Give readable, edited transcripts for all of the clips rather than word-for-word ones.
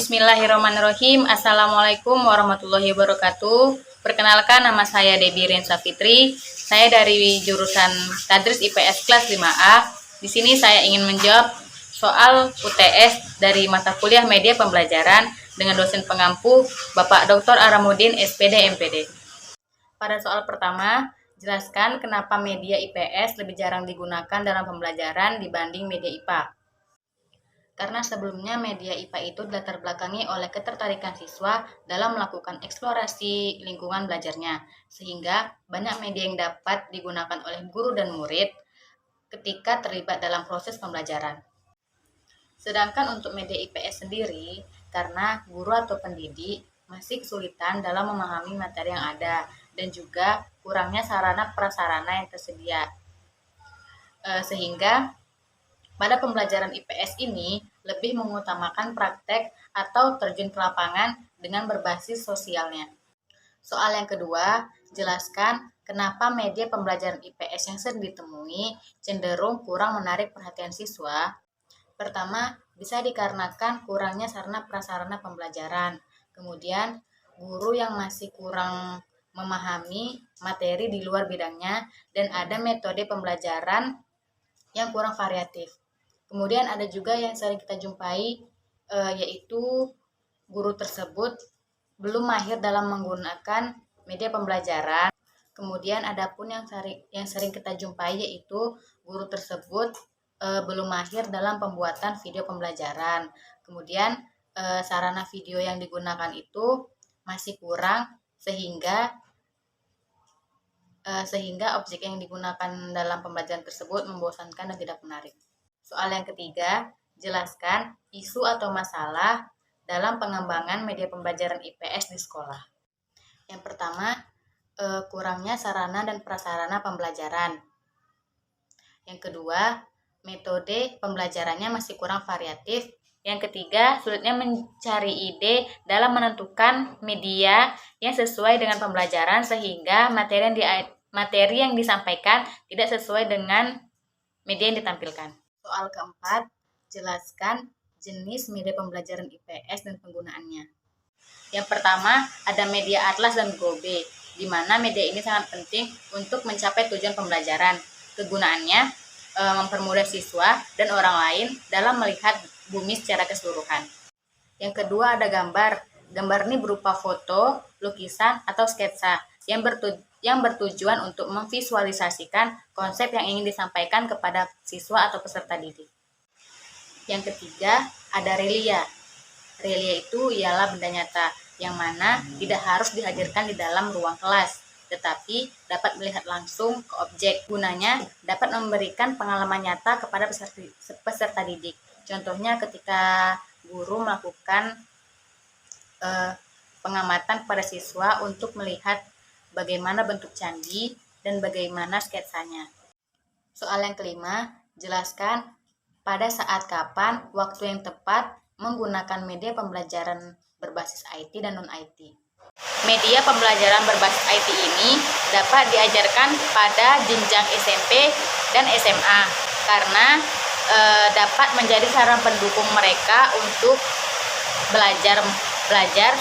Bismillahirrahmanirrahim. Assalamualaikum warahmatullahi wabarakatuh. Perkenalkan, nama saya Debbie Rensa Fitri. Saya dari jurusan Tadris IPS kelas 5A. Di sini saya ingin menjawab soal UTS dari mata kuliah media pembelajaran dengan dosen pengampu Bapak Dr. Aramudin SPD MPD. Pada soal pertama, jelaskan kenapa media IPS lebih jarang digunakan dalam pembelajaran dibanding media IPA. Karena sebelumnya media IPA itu dilatar belakangi oleh ketertarikan siswa dalam melakukan eksplorasi lingkungan belajarnya, sehingga banyak media yang dapat digunakan oleh guru dan murid ketika terlibat dalam proses pembelajaran. Sedangkan untuk media IPS sendiri, karena guru atau pendidik masih kesulitan dalam memahami materi yang ada, dan juga kurangnya sarana prasarana yang tersedia. Sehingga pada pembelajaran IPS ini lebih mengutamakan praktek atau terjun ke lapangan dengan berbasis sosialnya. Soal yang kedua, jelaskan kenapa media pembelajaran IPS yang sering ditemui cenderung kurang menarik perhatian siswa. Pertama, bisa dikarenakan kurangnya sarana prasarana pembelajaran. Kemudian, guru yang masih kurang memahami materi di luar bidangnya, dan ada metode pembelajaran yang kurang variatif. Kemudian ada juga yang sering kita jumpai, yaitu guru tersebut belum mahir dalam menggunakan media pembelajaran. Kemudian ada pun yang sering kita jumpai, yaitu guru tersebut belum mahir dalam pembuatan video pembelajaran. Kemudian sarana video yang digunakan itu masih kurang, sehingga objek yang digunakan dalam pembelajaran tersebut membosankan dan tidak menarik. Soal yang ketiga, jelaskan isu atau masalah dalam pengembangan media pembelajaran IPS di sekolah. Yang pertama, kurangnya sarana dan prasarana pembelajaran. Yang kedua, metode pembelajarannya masih kurang variatif. Yang ketiga, sulitnya mencari ide dalam menentukan media yang sesuai dengan pembelajaran, sehingga materi yang disampaikan tidak sesuai dengan media yang ditampilkan. Soal keempat, jelaskan jenis media pembelajaran IPS dan penggunaannya. Yang pertama, ada media atlas dan Gobe, di mana media ini sangat penting untuk mencapai tujuan pembelajaran. Kegunaannya mempermudah siswa dan orang lain dalam melihat bumi secara keseluruhan. Yang kedua, ada gambar. Gambar ini berupa foto, lukisan, atau sketsa yang bertujuan untuk memvisualisasikan konsep yang ingin disampaikan kepada siswa atau peserta didik. Yang ketiga, ada relia. Relia itu ialah benda nyata, yang mana tidak harus dihadirkan di dalam ruang kelas, tetapi dapat melihat langsung ke objek. Gunanya dapat memberikan pengalaman nyata kepada peserta didik. Contohnya ketika guru melakukan pengamatan kepada siswa untuk melihat bagaimana bentuk candi dan bagaimana sketsanya. Soal yang kelima, jelaskan pada saat kapan waktu yang tepat menggunakan media pembelajaran berbasis IT dan non-IT. Media pembelajaran berbasis IT ini dapat diajarkan pada jenjang SMP dan SMA karena dapat menjadi sarana pendukung mereka untuk belajar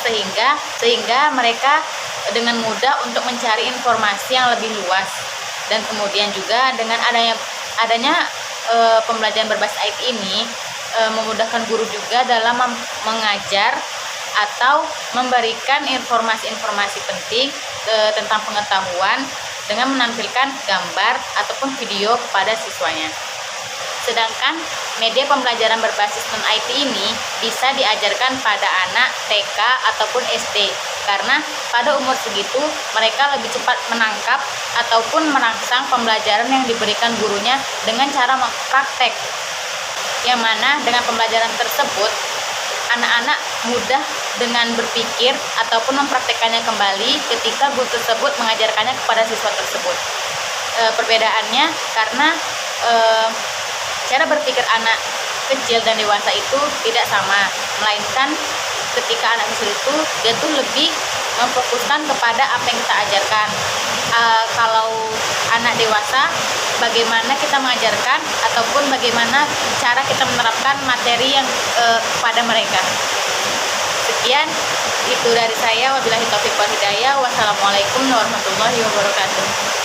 sehingga mereka dengan mudah untuk mencari informasi yang lebih luas. Dan kemudian juga dengan adanya pembelajaran berbasis IT ini memudahkan guru juga dalam mengajar atau memberikan informasi-informasi penting tentang pengetahuan dengan menampilkan gambar ataupun video kepada siswanya. Sedangkan media pembelajaran berbasis non-IT ini bisa diajarkan pada anak TK ataupun SD, karena pada umur segitu mereka lebih cepat menangkap ataupun merangsang pembelajaran yang diberikan gurunya dengan cara praktek. Yang mana dengan pembelajaran tersebut, anak-anak mudah dengan berpikir ataupun mempraktekannya kembali ketika guru tersebut mengajarkannya kepada siswa tersebut. Perbedaannya karena cara berpikir anak kecil dan dewasa itu tidak sama, melainkan ketika anak kecil itu dia tuh lebih memfokuskan kepada apa yang kita ajarkan. Kalau anak dewasa, bagaimana kita mengajarkan ataupun bagaimana cara kita menerapkan materi yang kepada mereka. Sekian itu dari saya. Wabillahi taufiq wal hidayah. Wassalamualaikum warahmatullahi wabarakatuh.